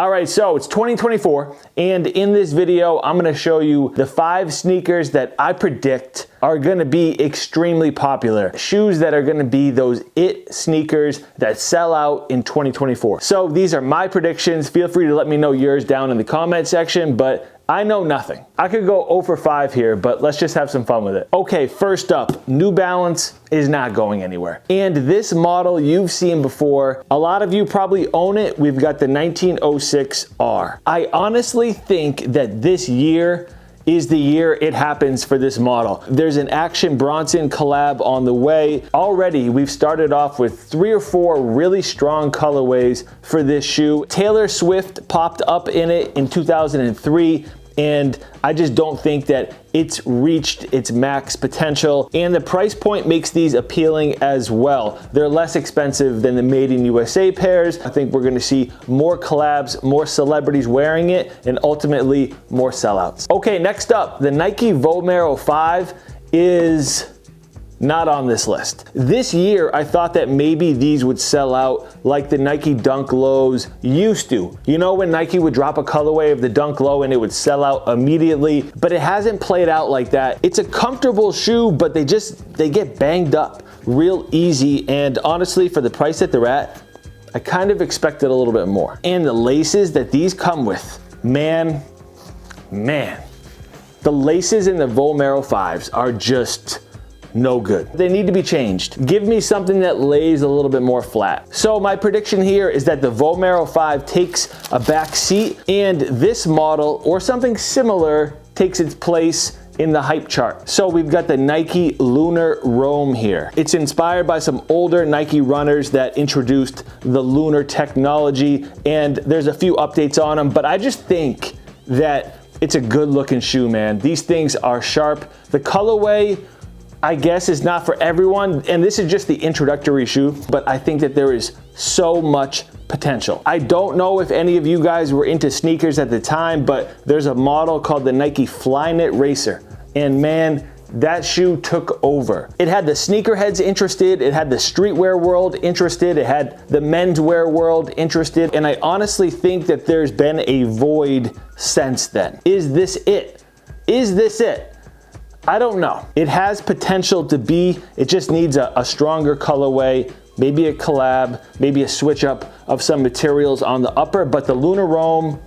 All right, so it's 2024, and in this video, I'm gonna show you the 5 sneakers that I predict are gonna be extremely popular. Shoes that are gonna be those it sneakers that sell out in 2024. So these are my predictions. Feel free to let me know yours down in the comment section, but I know nothing. I could go 0 for 5 here, but let's just have some fun with it. Okay, first up, New Balance is not going anywhere. And this model you've seen before. A lot of you probably own it. We've got the 1906R. I honestly think that this year is the year it happens for this model. There's an Action Bronson collab on the way. Already, we've started off with 3 or 4 really strong colorways for this shoe. Taylor Swift popped up in it in 2003. And I just don't think that it's reached its max potential. And the price point makes these appealing as well. They're less expensive than the Made in USA pairs. I think we're gonna see more collabs, more celebrities wearing it, and ultimately more sellouts. Okay, next up, the Nike Vomero 5 is not on this list. This year, I thought that maybe these would sell out like the Nike Dunk Lows used to. You know when Nike would drop a colorway of the Dunk Low and it would sell out immediately, but it hasn't played out like that. It's a comfortable shoe, but they get banged up real easy, and honestly, for the price that they're at, I kind of expected a little bit more. And the laces that these come with, man. The laces in the Vomero 5s are just no good. They need to be changed. Give me something that lays a little bit more flat. So my prediction here is that the Vomero 5 takes a back seat, and this model or something similar takes its place in the hype chart. So we've got the Nike Lunar Roam here. It's inspired by some older Nike runners that introduced the Lunar technology, and there's a few updates on them, but I just think that it's a good looking shoe, man. These things are sharp. The colorway, I guess, is not for everyone, and this is just the introductory shoe, but I think that there is so much potential. I don't know if any of you guys were into sneakers at the time, but there's a model called the Nike Flyknit Racer, and man, that shoe took over. It had the sneakerheads interested, it had the streetwear world interested, it had the menswear world interested, and I honestly think that there's been a void since then. Is this it? Is this it? I don't know. It has potential to be, it just needs a stronger colorway, maybe a collab, maybe a switch up of some materials on the upper, but the Lunar Roam,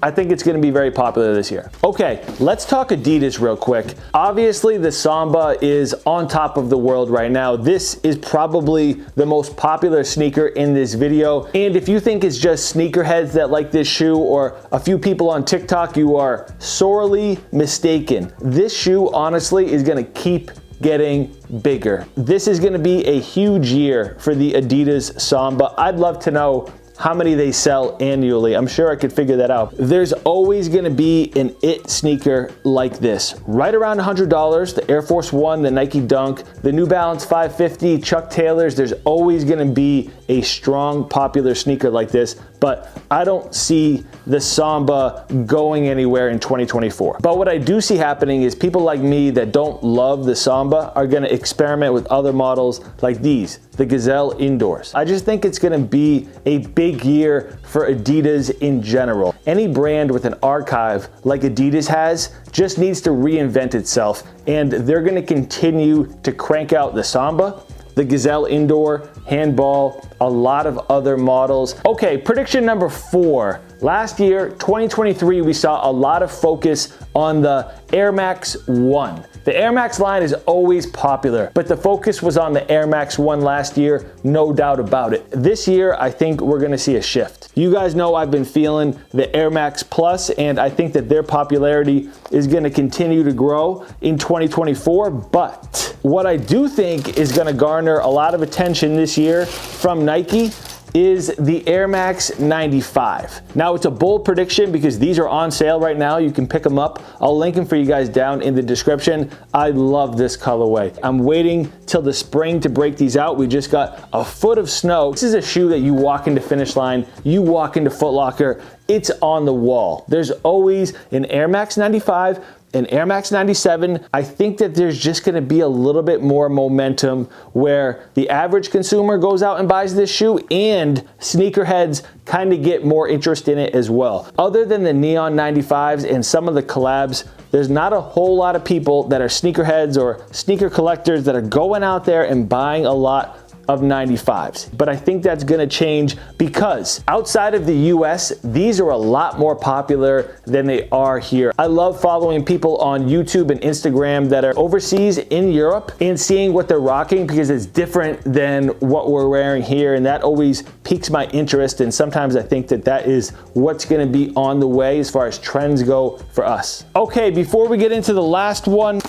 I think it's gonna be very popular this year. Okay, let's talk Adidas real quick. Obviously, the Samba is on top of the world right now. This is probably the most popular sneaker in this video. And if you think it's just sneakerheads that like this shoe or a few people on TikTok, you are sorely mistaken. This shoe, honestly, is gonna keep getting bigger. This is gonna be a huge year for the Adidas Samba. I'd love to know how many they sell annually. I'm sure I could figure that out. There's always gonna be an it sneaker like this. Right around $100, the Air Force One, the Nike Dunk, the New Balance 550, Chuck Taylors, there's always gonna be a strong, popular sneaker like this, but I don't see the Samba going anywhere in 2024. But what I do see happening is people like me that don't love the Samba are gonna experiment with other models like these, the Gazelle Indoors. I just think it's gonna be a big year for Adidas in general. Any brand with an archive like Adidas has just needs to reinvent itself, and they're gonna continue to crank out the Samba, the Gazelle Indoor, handball, a lot of other models. Okay, prediction number 4. Last year, 2023, we saw a lot of focus on the Air Max 1. The Air Max line is always popular, but the focus was on the Air Max 1 last year, no doubt about it. This year, I think we're gonna see a shift. You guys know I've been feeling the Air Max Plus, and I think that their popularity is gonna continue to grow in 2024, but what I do think is gonna garner a lot of attention this year from Nike is the Air Max 95. Now, it's a bold prediction because these are on sale right now. You can pick them up. I'll link them for you guys down in the description. I love this colorway. I'm waiting till the spring to break these out. We just got a foot of snow. This is a shoe that you walk into Finish Line, you walk into Foot Locker, it's on the wall. There's always an Air Max 95 and Air Max 97, I think that there's just gonna be a little bit more momentum where the average consumer goes out and buys this shoe and sneakerheads kind of get more interest in it as well. Other than the Neon 95s and some of the collabs, there's not a whole lot of people that are sneakerheads or sneaker collectors that are going out there and buying a lot of 95s. But I think that's gonna change because outside of the US, these are a lot more popular than they are here. I love following people on YouTube and Instagram that are overseas in Europe and seeing what they're rocking because it's different than what we're wearing here, and that always piques my interest, and sometimes I think that that is what's gonna be on the way as far as trends go for us. Okay, before we get into the last one,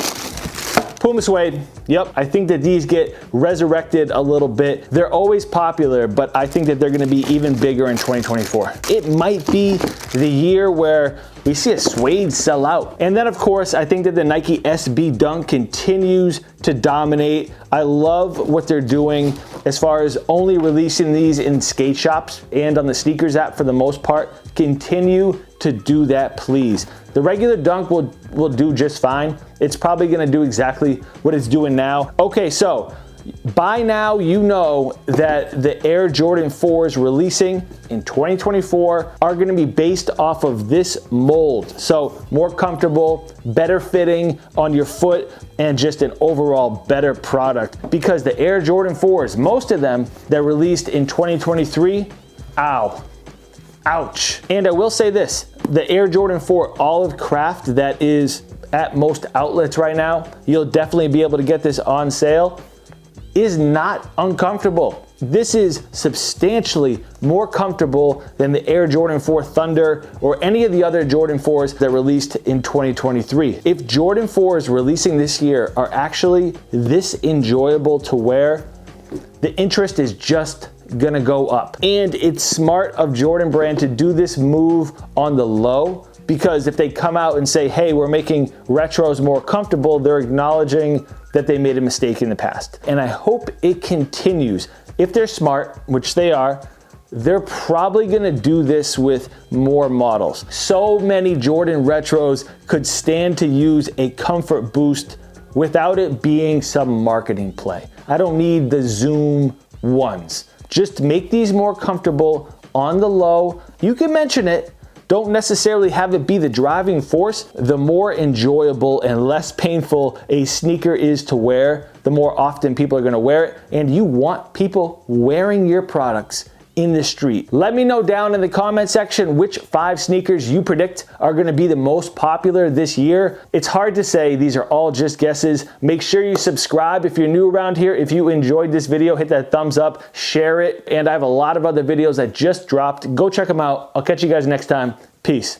Puma Suede. Yep, I think that these get resurrected a little bit. They're always popular, but I think that they're gonna be even bigger in 2024. It might be the year where we see a suede sell out. And then of course, I think that the Nike SB Dunk continues to dominate. I love what they're doing as far as only releasing these in skate shops and on the sneakers app for the most part. Continue to do that, please. The regular Dunk will do just fine. It's probably gonna do exactly what it's doing now. Okay, so by now you know that the Air Jordan 4s releasing in 2024 are gonna be based off of this mold. So more comfortable, better fitting on your foot, and just an overall better product. Because the Air Jordan 4s, most of them that released in 2023, ow. Ouch. And I will say this, the Air Jordan 4 Olive Craft that is at most outlets right now, you'll definitely be able to get this on sale, is not uncomfortable. This is substantially more comfortable than the Air Jordan 4 Thunder or any of the other Jordan 4s that released in 2023. If Jordan 4s releasing this year are actually this enjoyable to wear, the interest is just gonna go up. And it's smart of Jordan Brand to do this move on the low, because if they come out and say, hey, we're making retros more comfortable, they're acknowledging that they made a mistake in the past. And I hope it continues. If they're smart, which they are, they're probably gonna do this with more models. So many Jordan retros could stand to use a comfort boost without it being some marketing play. I don't need the Zoom ones. Just make these more comfortable on the low. You can mention it. Don't necessarily have it be the driving force. The more enjoyable and less painful a sneaker is to wear, the more often people are gonna wear it. And you want people wearing your products in the street. Let me know down in the comment section which 5 sneakers you predict are gonna be the most popular this year. It's hard to say, these are all just guesses. Make sure you subscribe if you're new around here. If you enjoyed this video, hit that thumbs up, share it, and I have a lot of other videos that just dropped. Go check them out. I'll catch you guys next time. Peace.